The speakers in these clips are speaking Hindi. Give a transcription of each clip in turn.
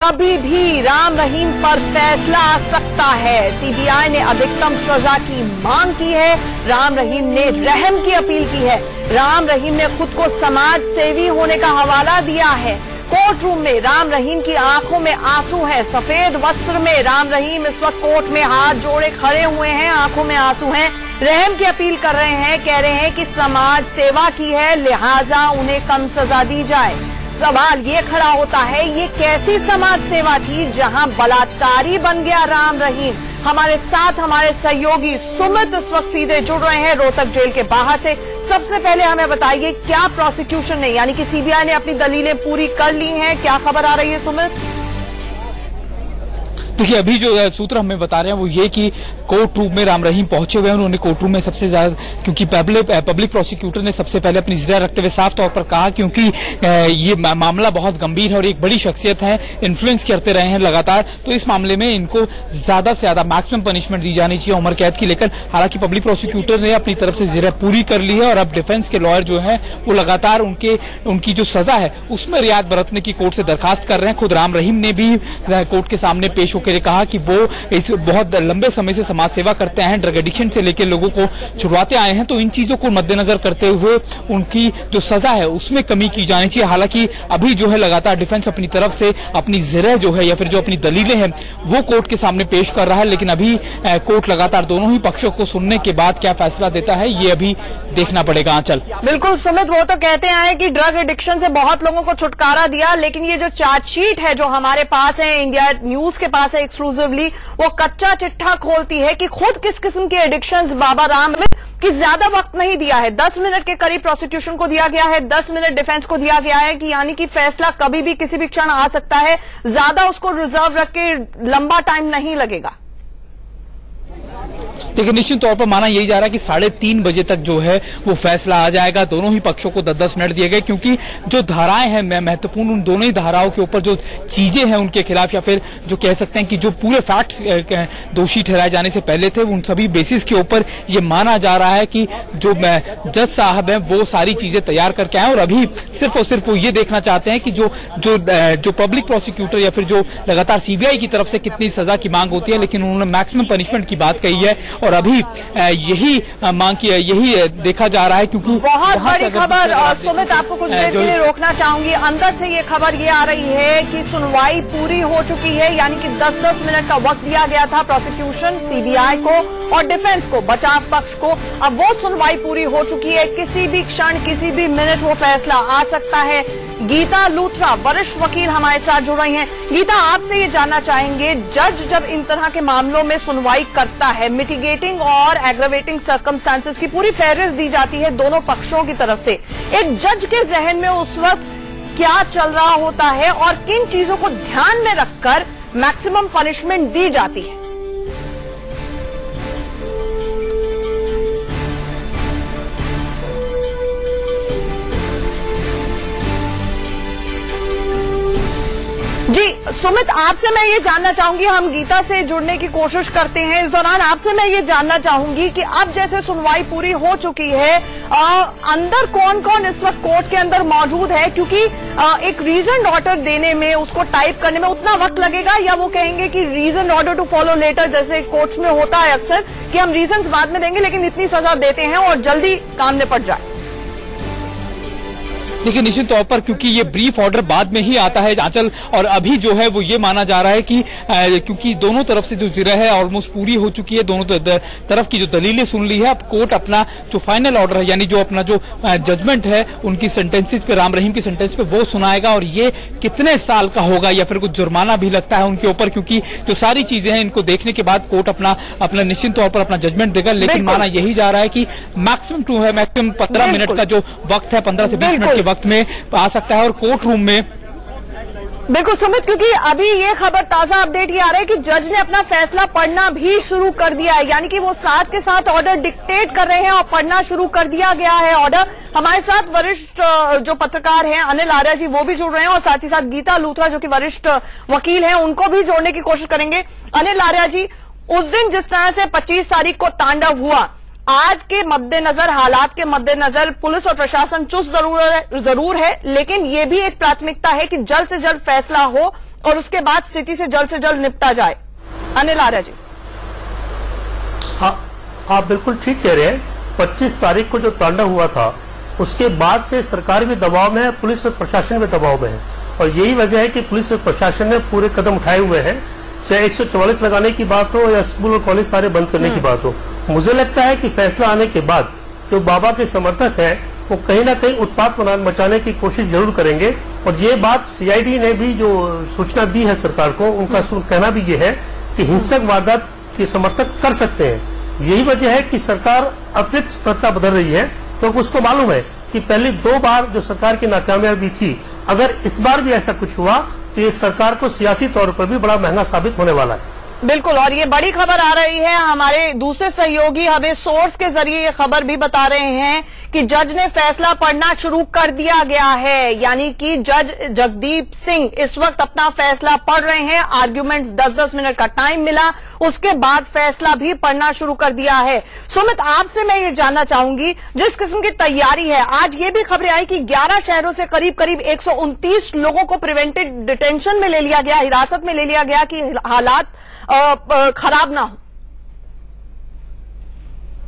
कभी भी राम रहीम पर फैसला आ सकता है। सीबीआई ने अधिकतम सजा की मांग की है। राम रहीम ने रहम की अपील की है। राम रहीम ने खुद को समाज सेवी होने का हवाला दिया है। कोर्ट रूम में राम रहीम की आंखों में आंसू है। सफेद वस्त्र में राम रहीम इस वक्त कोर्ट में हाथ जोड़े खड़े हुए हैं, आंखों में आंसू हैं, रहम की अपील कर रहे हैं। कह रहे हैं कि समाज सेवा की है, लिहाजा उन्हें कम सजा दी जाए। सवाल ये खड़ा होता है, ये कैसी समाज सेवा थी जहां बलात्कारी बन गया राम रहीम। हमारे साथ हमारे सहयोगी सुमित इस वक्त सीधे जुड़ रहे हैं रोहतक जेल के बाहर से। सबसे पहले हमें बताइए, क्या प्रोसिक्यूशन ने यानी कि सीबीआई ने अपनी दलीलें पूरी कर ली हैं? क्या खबर आ रही है सुमित? देखिए, अभी जो सूत्र हमें बता रहे हैं वो ये कि कोर्ट रूम में राम रहीम पहुंचे हुए हैं। उन्होंने कोर्ट रूम में सबसे ज्यादा, क्योंकि पब्लिक प्रोसिक्यूटर ने सबसे पहले अपनी जिरह रखते हुए साफ तौर पर कहा, क्योंकि ये मामला बहुत गंभीर है और एक बड़ी शख्सियत है, इन्फ्लुएंस करते रहे हैं लगातार, तो इस मामले में इनको ज्यादा से ज्यादा मैक्सिमम पनिशमेंट दी जानी चाहिए उम्र कैद की। लेकर हालांकि पब्लिक प्रोसिक्यूटर ने अपनी तरफ से जिरह पूरी कर ली है और अब डिफेंस के लॉयर जो है वो लगातार उनकी जो सजा है उसमें रियायत बरतने की कोर्ट से दरखास्त कर रहे हैं। खुद राम रहीम ने भी कोर्ट के सामने पेश होकर कहा कि वो इस बहुत लंबे समय से समाज सेवा करते हैं, ड्रग एडिक्शन से लेकर लोगों को छुड़वाते आए हैं, तो इन चीजों को मद्देनजर करते हुए उनकी जो सजा है उसमें कमी की जानी चाहिए। हालांकि अभी जो है लगातार डिफेंस अपनी तरफ से अपनी जिरह जो है या फिर जो अपनी दलीलें हैं वो कोर्ट के सामने पेश कर रहा है, लेकिन अभी कोर्ट लगातार दोनों ही पक्षों को सुनने के बाद क्या फैसला देता है ये अभी देखना पड़ेगा। आंचल, बिल्कुल सुमित, वो तो कहते हैं कि ड्रग एडिक्शन से बहुत लोगों को छुटकारा दिया, लेकिन ये जो चार्जशीट है जो हमारे पास है, इंडिया न्यूज के पास है एक्सक्लूसिवली, वो कच्चा चिट्ठा खोलती है कि खुद किस किस्म के एडिक्शंस बाबा राम कि ज्यादा वक्त नहीं दिया है, 10 मिनट के करीब प्रोसिक्यूशन को दिया गया है, 10 मिनट डिफेंस को दिया गया है, कि यानी कि फैसला कभी भी किसी भी क्षण आ सकता है, ज्यादा उसको रिजर्व रख के लंबा टाइम नहीं लगेगा। देखिए, निश्चित तौर पर माना यही जा रहा है कि 3:30 बजे तक जो है वो फैसला आ जाएगा। दोनों ही पक्षों को 10-10 मिनट दिए गए, क्योंकि जो धाराएं हैं महत्वपूर्ण, उन दोनों ही धाराओं के ऊपर जो चीजें हैं उनके खिलाफ, या फिर जो कह सकते हैं कि जो पूरे फैक्ट्स दोषी ठहराए जाने से पहले थे, उन सभी बेसिस के ऊपर ये माना जा रहा है कि जो जज साहब हैं वो सारी चीजें तैयार करके आए और अभी सिर्फ और सिर्फ वो ये देखना चाहते हैं कि जो पब्लिक प्रोसिक्यूटर या फिर जो लगातार सीबीआई की तरफ से कितनी सजा की मांग होती है, लेकिन उन्होंने मैक्सिमम पनिशमेंट की बात कही है और अभी यही मांग की, यही देखा जा रहा है। क्योंकि बहुत बड़ी खबर, सुमित आपको कुछ देर के लिए रोकना चाहूंगी, अंदर से ये खबर ये आ रही है कि सुनवाई पूरी हो चुकी है, यानी कि 10-10 मिनट का वक्त दिया गया था प्रोसिक्यूशन, सीबीआई को और डिफेंस को, बचाव पक्ष को। अब वो सुनवाई पूरी हो चुकी है, किसी भी क्षण किसी भी मिनट वो फैसला आ सकता है। गीता लूथरा वरिष्ठ वकील हमारे साथ जुड़ रही हैं। गीता, आपसे ये जानना चाहेंगे, जज जब इन तरह के मामलों में सुनवाई करता है, मिटिगेटिंग और एग्रावेटिंग सर्कमस्टांसेस की पूरी फहरिस्त दी जाती है दोनों पक्षों की तरफ से, एक जज के जहन में उस वक्त क्या चल रहा होता है और किन चीजों को ध्यान में रखकर मैक्सिमम पनिशमेंट दी जाती है? जी सुमित, आपसे मैं ये जानना चाहूंगी, हम गीता से जुड़ने की कोशिश करते हैं, इस दौरान आपसे मैं ये जानना चाहूंगी कि अब जैसे सुनवाई पूरी हो चुकी है, अंदर कौन कौन इस वक्त कोर्ट के अंदर मौजूद है? क्योंकि एक रीजन ऑर्डर देने में, उसको टाइप करने में उतना वक्त लगेगा, या वो कहेंगे कि reason order to follow letter, जैसे कोर्ट्स में होता है अक्सर कि हम रीजन बाद में देंगे लेकिन इतनी सजा देते हैं और जल्दी काम निपट जाए? देखिए, निश्चित तौर पर क्योंकि ये ब्रीफ ऑर्डर बाद में ही आता है आंचल, और अभी जो है वो ये माना जा रहा है कि क्योंकि दोनों तरफ से जो जिरह है ऑलमोस्ट पूरी हो चुकी है, दोनों तरफ की जो दलीलें सुन ली है, अब कोर्ट अपना जो फाइनल ऑर्डर है, यानी जो अपना जो जजमेंट है उनकी सेंटेंसेस पे, राम रहीम की सेंटेंस पे, वो सुनाएगा। और ये कितने साल का होगा या फिर कुछ जुर्माना भी लगता है उनके ऊपर, क्योंकि जो सारी चीजें हैं इनको देखने के बाद कोर्ट अपना निश्चित तौर पर अपना जजमेंट देगा। लेकिन माना यही जा रहा है कि मैक्सिमम 15 मिनट का जो वक्त है, 15 से 20 मिनट के वक्त में आ सकता है और कोर्ट रूम में। बिल्कुल सुमित, क्योंकि अभी ये खबर, ताजा अपडेट ये आ रहा है कि जज ने अपना फैसला पढ़ना भी शुरू कर दिया है, यानी कि वो साथ के साथ ऑर्डर डिक्टेट कर रहे हैं और पढ़ना शुरू कर दिया गया है ऑर्डर। हमारे साथ वरिष्ठ जो पत्रकार हैं अनिल आर्या जी, वो भी जुड़ रहे हैं और साथ ही साथ गीता लूथरा जो कि वरिष्ठ वकील हैं, उनको भी जोड़ने की कोशिश करेंगे। अनिल आर्या जी, उस दिन जिस तरह से 25 तारीख को तांडव हुआ, आज के मद्देनजर, हालात के मद्देनजर पुलिस और प्रशासन चुस्त जरूर है, लेकिन ये भी एक प्राथमिकता है कि जल्द से जल्द फैसला हो और उसके बाद स्थिति से जल्द निपटा जाए। अनिल आर्य जी। हाँ, आप बिल्कुल ठीक कह रहे हैं। 25 तारीख को जो तांडव हुआ था उसके बाद से सरकार भी दबाव में है, पुलिस और प्रशासन भी दबाव में है, और यही वजह है कि पुलिस और प्रशासन ने पूरे कदम उठाए हुए हैं, चाहे 144 लगाने की बात हो या स्कूल और कॉलेज सारे बंद करने की बात हो। मुझे लगता है कि फैसला आने के बाद जो बाबा के समर्थक हैं वो कहीं ना कहीं उत्पात मचाने की कोशिश जरूर करेंगे, और ये बात सीआईडी ने भी जो सूचना दी है सरकार को, उनका कहना भी ये है कि हिंसक वारदात के समर्थक कर सकते हैं। यही वजह है कि सरकार अतिरिक्त सतर्कता बदल रही है, क्योंकि उसको मालूम है कि पहले 2 बार जो सरकार की नाकामयाबी थी, अगर इस बार भी ऐसा कुछ हुआ तो ये सरकार को सियासी तौर पर भी बड़ा महंगा साबित होने वाला है। बिल्कुल, और ये बड़ी खबर आ रही है, हमारे दूसरे सहयोगी हमें सोर्स के जरिए ये खबर भी बता रहे हैं कि जज ने फैसला पढ़ना शुरू कर दिया गया है, यानी कि जज जगदीप सिंह इस वक्त अपना फैसला पढ़ रहे हैं। आर्ग्यूमेंट्स 10-10 मिनट का टाइम मिला, उसके बाद फैसला भी पढ़ना शुरू कर दिया है। सुमित, आपसे मैं ये जानना चाहूंगी, जिस किस्म की तैयारी है, आज ये भी खबरें आई कि 11 शहरों से करीब 129 लोगों को प्रिवेंटिव डिटेंशन में ले लिया गया, हिरासत में ले लिया गया कि हालात खराब ना हो।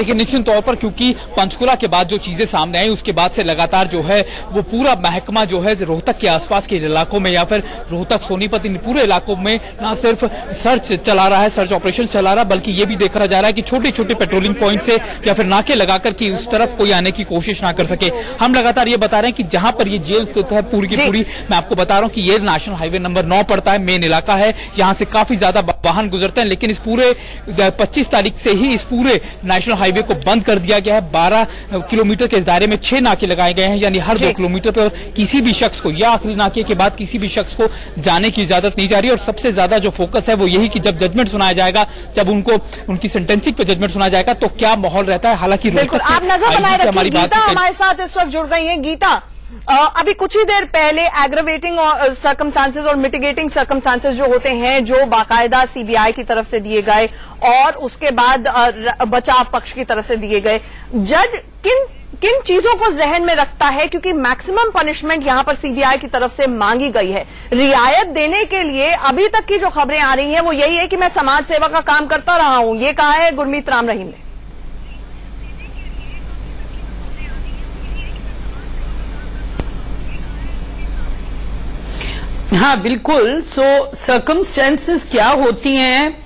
लेकिन निश्चित तौर पर क्योंकि पंचकुला के बाद जो चीजें सामने आई उसके बाद से लगातार जो है वो पूरा महकमा जो है रोहतक के आसपास के इलाकों में या फिर रोहतक सोनीपत इन पूरे इलाकों में न सिर्फ सर्च चला रहा है, सर्च ऑपरेशन चला रहा है, बल्कि ये भी देखा जा रहा है कि छोटे छोटे पेट्रोलिंग पॉइंट से या फिर नाके लगाकर कि उस तरफ कोई आने की कोशिश ना कर सके। हम लगातार ये बता रहे हैं कि जहां पर ये जेल स्थित है पूरी की पूरी, मैं आपको बता रहा हूं कि ये नेशनल हाईवे नंबर 9 पड़ता है, मेन इलाका है, यहां से काफी ज्यादा वाहन गुजरते हैं। लेकिन इस पूरे 25 तारीख से ही इस पूरे नेशनल हाईवे को बंद कर दिया गया है। 12 किलोमीटर के दायरे में 6 नाके लगाए गए हैं, यानी हर 2 किलोमीटर पर किसी भी शख्स को या आखिरी नाके के बाद किसी भी शख्स को जाने की इजाजत नहीं जा रही। और सबसे ज्यादा जो फोकस है वो यही कि जब जजमेंट सुनाया जाएगा, जब उनको उनकी सेंटेंसिंग पे जजमेंट सुनाया जाएगा तो क्या माहौल रहता है। हालांकि बिल्कुल, आप नजर बनाए रखिए। गीता हमारे साथ इस वक्त जुड़ गई हैं। गीता, अभी कुछ ही देर पहले एग्रावेटिंग सर्कमस्टांसेस और मिटिगेटिंग सर्कमस्टांसेस जो होते हैं, जो बाकायदा सीबीआई की तरफ से दिए गए और उसके बाद बचाव पक्ष की तरफ से दिए गए, जज किन चीजों को जहन में रखता है, क्योंकि मैक्सिमम पनिशमेंट यहां पर सीबीआई की तरफ से मांगी गई है रियायत देने के लिए। अभी तक की जो खबरें आ रही हैं वो यही है कि मैं समाज सेवा का काम करता रहा हूं, ये कहा है गुरमीत राम रहीम ने। हाँ बिल्कुल। सर्कमस्टेंसेस क्या होती हैं,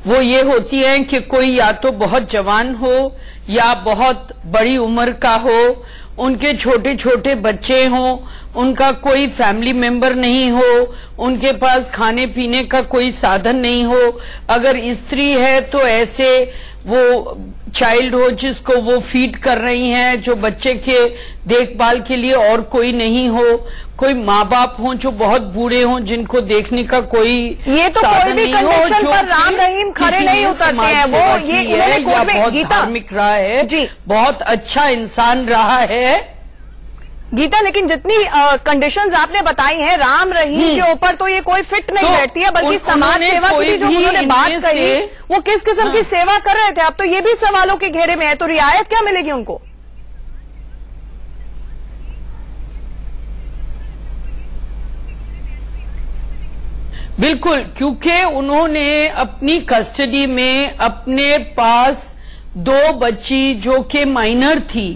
वो ये होती हैं कि कोई या तो बहुत जवान हो या बहुत बड़ी उम्र का हो, उनके छोटे छोटे बच्चे हों, उनका कोई फैमिली मेंबर नहीं हो, उनके पास खाने पीने का कोई साधन नहीं हो, अगर स्त्री है तो ऐसे वो चाइल्ड हो जिसको वो फीड कर रही हैं, जो बच्चे के देखभाल के लिए और कोई नहीं हो, कोई माँ बाप हो जो बहुत बूढ़े हों जिनको देखने का कोई ये तो कोई भी कंडीशन पर राम रहीम खड़े नहीं उतरते हैं। वो ये बहुत धार्मिक रहा है जी, बहुत अच्छा इंसान रहा है गीता, लेकिन जितनी कंडीशंस आपने बताई हैं राम रहीम के ऊपर तो ये कोई फिट नहीं बैठती है, बल्कि समाज सेवा की जो उन्होंने बात कही वो किस किस्म की सेवा कर रहे थे, अब तो ये भी सवालों के घेरे में है। तो रियायत क्या मिलेगी उनको? बिल्कुल, क्योंकि उन्होंने अपनी कस्टडी में अपने पास 2 बच्ची जो कि माइनर थी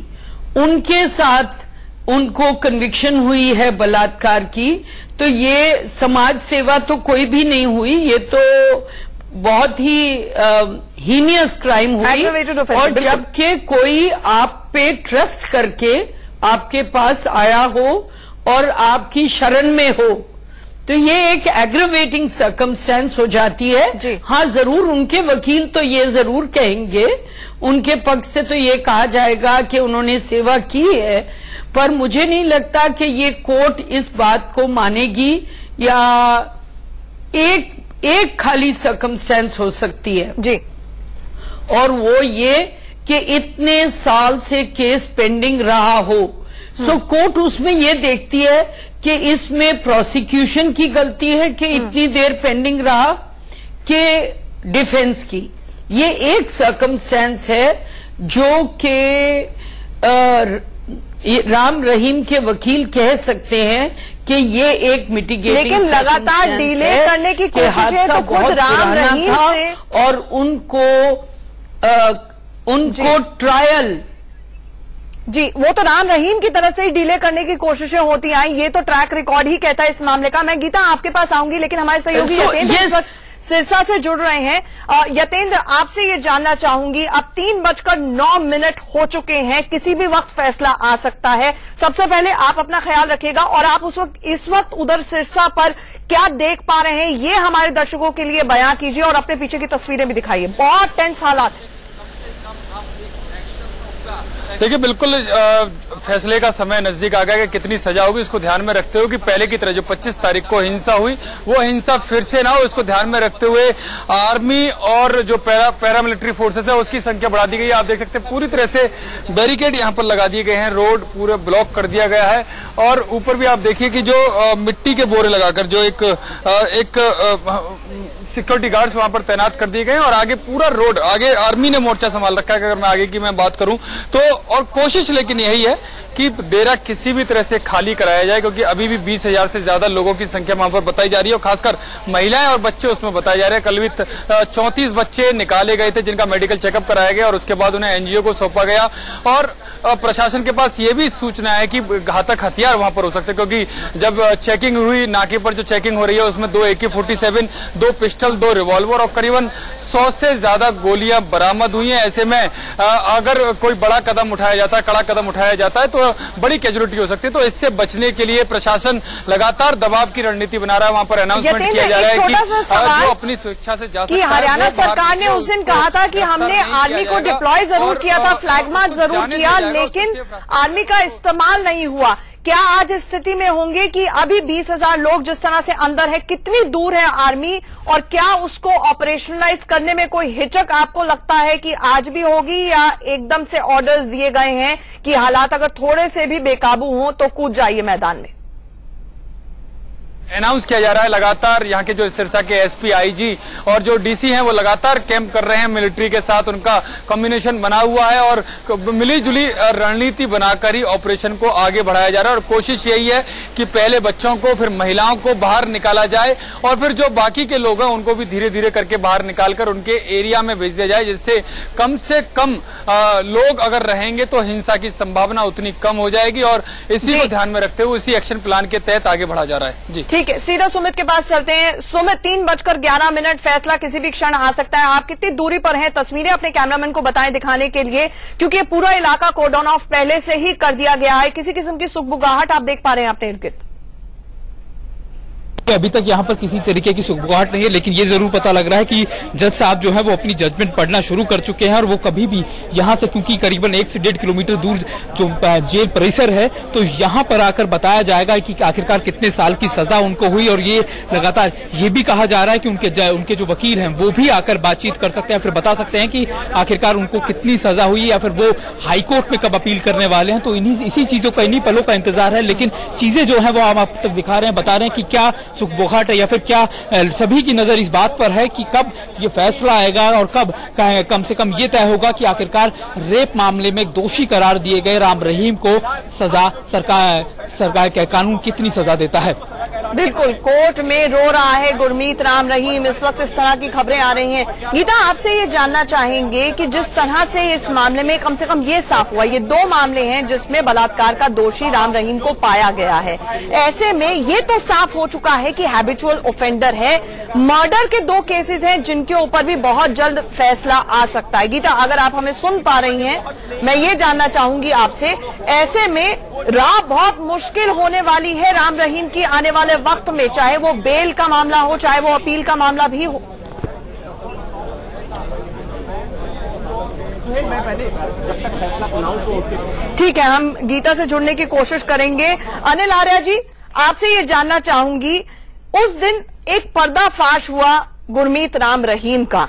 उनके साथ उनको कन्विक्शन हुई है बलात्कार की, तो ये समाज सेवा तो कोई भी नहीं हुई, ये तो बहुत ही हीनियस क्राइम हुई। और जबकि कोई आप पे ट्रस्ट करके आपके पास आया हो और आपकी शरण में हो, तो ये एक एग्रावेटिंग सर्कमस्टेंस हो जाती है। हाँ जरूर उनके वकील तो ये जरूर कहेंगे, उनके पक्ष से तो ये कहा जाएगा कि उन्होंने सेवा की है, पर मुझे नहीं लगता कि ये कोर्ट इस बात को मानेगी, या एक खाली सर्कमस्टेंस हो सकती है जी, और वो ये कि इतने साल से केस पेंडिंग रहा हो। सो कोर्ट उसमें ये देखती है कि इसमें प्रोसिक्यूशन की गलती है कि इतनी देर पेंडिंग रहा, कि डिफेंस की। ये एक सर्कमस्टेंस है जो कि राम रहीम के वकील कह सकते हैं कि ये एक मिटिगेटिंग, लेकिन लगातार डिले करने की कोशिशें तो खुद राम रहीम से, और उनको ट्रायल जी, वो तो राम रहीम की तरफ से ही डिले करने की कोशिशें होती आई, ये तो ट्रैक रिकॉर्ड ही कहता है इस मामले का। मैं गीता आपके पास आऊंगी, लेकिन हमारे सहयोगी यतेंद्र सिरसा से जुड़ रहे हैं। यतेंद्र, आपसे ये जानना चाहूंगी, अब 3:09 हो चुके हैं, किसी भी वक्त फैसला आ सकता है। सबसे पहले आप अपना ख्याल रखिएगा, और आप इस वक्त उधर सिरसा पर क्या देख पा रहे हैं, ये हमारे दर्शकों के लिए बयां कीजिए और अपने पीछे की तस्वीरें भी दिखाइए। बहुत टेंस हालात है। देखिए, बिल्कुल फैसले का समय नजदीक आ गया कि कितनी सजा होगी, इसको ध्यान में रखते हुए कि पहले की तरह जो 25 तारीख को हिंसा हुई वो हिंसा फिर से ना हो, इसको ध्यान में रखते हुए आर्मी और जो पैरामिलिट्री फोर्सेस है उसकी संख्या बढ़ा दी गई है। आप देख सकते हैं पूरी तरह से बैरिकेड यहाँ पर लगा दिए गए हैं, रोड पूरे ब्लॉक कर दिया गया है, और ऊपर भी आप देखिए कि जो मिट्टी के बोरे लगाकर जो एक सिक्योरिटी गार्ड्स वहां पर तैनात कर दिए गए हैं, और आगे पूरा रोड, आगे आर्मी ने मोर्चा संभाल रखा है। अगर मैं आगे की बात करूं तो, और कोशिश लेकिन यही है कि डेरा किसी भी तरह से खाली कराया जाए, क्योंकि अभी भी 20,000 से ज्यादा लोगों की संख्या वहां पर बताई जा रही है, और खासकर महिलाएं और बच्चे उसमें बताए जा रहे हैं। कल भी 34 बच्चे निकाले गए थे जिनका मेडिकल चेकअप कराया गया, और उसके बाद उन्हें एनजीओ को सौंपा गया। और प्रशासन के पास ये भी सूचना है कि घातक हथियार वहां पर हो सकते हैं, क्योंकि जब चेकिंग हुई, नाके पर जो चेकिंग हो रही है उसमें 2 AK-47, 2 पिस्टल, 2 रिवॉल्वर और करीबन 100 से ज्यादा गोलियां बरामद हुई हैं। ऐसे में अगर कोई बड़ा कदम उठाया जाता है, कड़ा कदम उठाया जाता है, तो बड़ी कैजुअलिटी हो सकती है। तो इससे बचने के लिए प्रशासन लगातार दबाव की रणनीति बना रहा है। वहां पर अनाउंसमेंट किया जा रहा है कि जो अपनी स्वेच्छा से जा सकता है। हरियाणा सरकार ने उस दिन कहा था कि हमने आर्मी को डिप्लॉय जरूर किया था, फ्लैग मार्च जरूर किया, लेकिन आर्मी का इस्तेमाल नहीं हुआ। क्या आज इस स्थिति में होंगे कि अभी 20,000 लोग जिस तरह से अंदर है, कितनी दूर है आर्मी, और क्या उसको ऑपरेशनलाइज करने में कोई हिचक आपको लगता है कि आज भी होगी, या एकदम से ऑर्डर्स दिए गए हैं कि हालात अगर थोड़े से भी बेकाबू हों तो कूद जाइए मैदान में? अनाउंस किया जा रहा है लगातार। यहाँ के जो सिरसा के एसपी, आईजी और जो डीसी हैं वो लगातार कैंप कर रहे हैं मिलिट्री के साथ, उनका कॉम्बिनेशन बना हुआ है, और मिलीजुली रणनीति बनाकर ही ऑपरेशन को आगे बढ़ाया जा रहा है। और कोशिश यही है कि पहले बच्चों को, फिर महिलाओं को बाहर निकाला जाए, और फिर जो बाकी के लोग हैं उनको भी धीरे धीरे करके बाहर निकालकर उनके एरिया में भेज दिया जाए, जिससे कम से कम लोग अगर रहेंगे तो हिंसा की संभावना उतनी कम हो जाएगी। और इसी को ध्यान में रखते हुए इसी एक्शन प्लान के तहत आगे बढ़ा जा रहा है। जी ठीक है, सीधा सुमित के पास चलते हैं। सुमित, 3:11 फैसला किसी भी क्षण आ सकता है। आप कितनी दूरी पर हैं? तस्वीरें अपने कैमरामैन को बताएं दिखाने के लिए, क्योंकि पूरा इलाका कॉर्डन ऑफ पहले से ही कर दिया गया है। किसी किस्म की सुगबुगाहट आप देख पा रहे हैं अपने इर्द गिर्द? अभी तक यहाँ पर किसी तरीके की सुगबुगाहट नहीं है, लेकिन ये जरूर पता लग रहा है कि जज साहब जो है वो अपनी जजमेंट पढ़ना शुरू कर चुके हैं, और वो कभी भी यहाँ से, क्योंकि करीबन 1 से 1.5 किलोमीटर दूर जो जेल परिसर है, तो यहाँ पर आकर बताया जाएगा कि आखिरकार कितने साल की सजा उनको हुई। और ये लगातार ये भी कहा जा रहा है कि उनके जो वकील हैं वो भी आकर बातचीत कर सकते हैं, फिर बता सकते हैं कि आखिरकार उनको कितनी सजा हुई, या फिर वो हाईकोर्ट में कब अपील करने वाले हैं। तो इसी चीजों का, इन्हीं पलों का इंतजार है। लेकिन चीजें जो है वो हम आप तक दिखा रहे हैं, बता रहे हैं कि क्या सुगबुगाहट है, या फिर क्या सभी की नजर इस बात पर है कि कब ये फैसला आएगा, और कब कम से कम ये तय होगा कि आखिरकार रेप मामले में दोषी करार दिए गए राम रहीम को सजा, सरकार के कानून कितनी सजा देता है। बिल्कुल, कोर्ट में रो रहा है गुरमीत राम रहीम, इस वक्त इस तरह की खबरें आ रही हैं। गीता, आपसे ये जानना चाहेंगे कि जिस तरह से इस मामले में कम से कम ये साफ हुआ, ये 2 मामले हैं जिसमें बलात्कार का दोषी राम रहीम को पाया गया है, ऐसे में ये तो साफ हो चुका है कि हैबिचुअल ऑफेंडर है। मर्डर के 2 केसेस हैं जिनके ऊपर भी बहुत जल्द फैसला आ सकता है। गीता, अगर आप हमें सुन पा रही हैं, मैं ये जानना चाहूंगी आपसे, ऐसे में राह बहुत मुश्किल होने वाली है राम रहीम की आने वाले वक्त में, चाहे वो बेल का मामला हो, चाहे वो अपील का मामला भी हो। ठीक है, हम गीता से जुड़ने की कोशिश करेंगे। अनिल आर्या जी, आपसे ये जानना चाहूंगी, उस दिन एक पर्दाफाश हुआ गुरमीत राम रहीम का,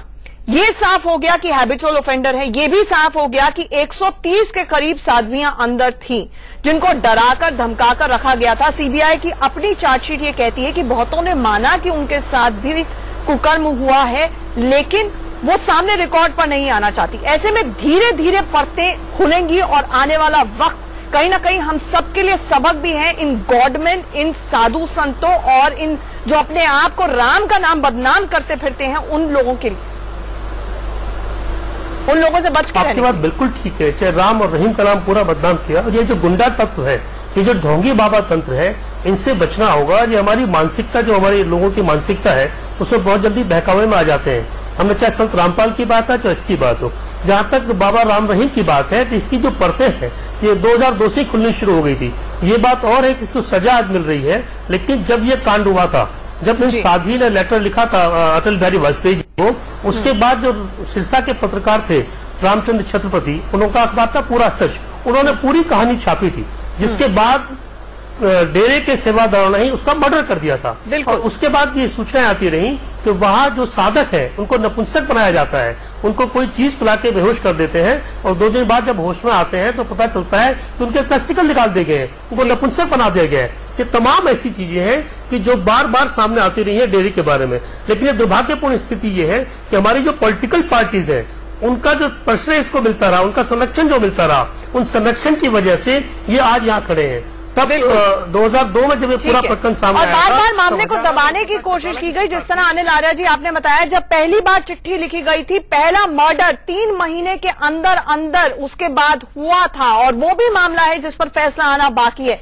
ये साफ हो गया कि हैबिचुअल ऑफेंडर है, ये भी साफ हो गया कि 130 के करीब साध्वियां अंदर थीं जिनको डराकर धमकाकर रखा गया था। सीबीआई की अपनी चार्जशीट ये कहती है कि बहुतों ने माना कि उनके साथ भी कुकर्म हुआ है, लेकिन वो सामने रिकॉर्ड पर नहीं आना चाहती। ऐसे में धीरे धीरे परतें खुलेंगी और आने वाला वक्त कहीं ना कहीं हम सबके लिए सबक भी है इन गॉडमेन, इन साधु संतों और इन जो अपने आप को राम का नाम बदनाम करते फिरते हैं, उन लोगों के लिए, उन लोगों से बच के आपकी बात बिल्कुल ठीक है। चाहे राम और रहीम का नाम पूरा बदनाम किया, और ये जो गुंडा तत्व है, ये जो ढोंगी बाबा तंत्र है, इनसे बचना होगा। ये हमारी मानसिकता, जो हमारे लोगों की मानसिकता है, उसमें बहुत जल्दी बहकावे में आ जाते हैं। हमने चाहे संत रामपाल की बात है, चाहे इसकी बात हो, जहां तक बाबा राम रहीम की बात है, तो इसकी जो परतें हैं ये 2002 से खुलनी शुरू हो गई थी। ये बात और है कि इसको सजा आज मिल रही है, लेकिन जब ये कांड हुआ था, जब इन साध्वी ने लेटर लिखा था अटल बिहारी वाजपेयी जी को, उसके बाद जो सिरसा के पत्रकार थे रामचंद्र छत्रपति, उनका अखबार था पूरा सच, उन्होंने पूरी कहानी छापी थी, जिसके बाद डेरे के सेवादारों ने ही उसका मर्डर कर दिया था। और उसके बाद ये सूचनाएं आती रही कि वहाँ जो साधक है उनको नपुंसक बनाया जाता है, उनको कोई चीज पिला के बेहोश कर देते हैं, और 2 दिन बाद जब होश में आते हैं तो पता चलता है कि उनके टेस्टिकल निकाल दिए गए हैं, उनको नपुंसक बना दिया गया है। ये तमाम ऐसी चीजें हैं कि जो बार बार सामने आती रही है डेयरी के बारे में। लेकिन ये दुर्भाग्यपूर्ण स्थिति ये है कि हमारी जो पॉलिटिकल पार्टीज है, उनका जो पर्सनल इसको मिलता रहा, उनका संरक्षण जो मिलता रहा, उन संरक्षण की वजह से ये आज यहाँ खड़े हैं। तब 2002 में जब ये पूरा प्रकरण सामने आया, और बार बार मामले को दबाने की कोशिश की गई। जिस तरह अनिल आर्या जी आपने बताया, जब पहली बार चिट्ठी लिखी गई थी, पहला मर्डर 3 महीने के अंदर अंदर उसके बाद हुआ था, और वो भी मामला है जिस पर फैसला आना बाकी है।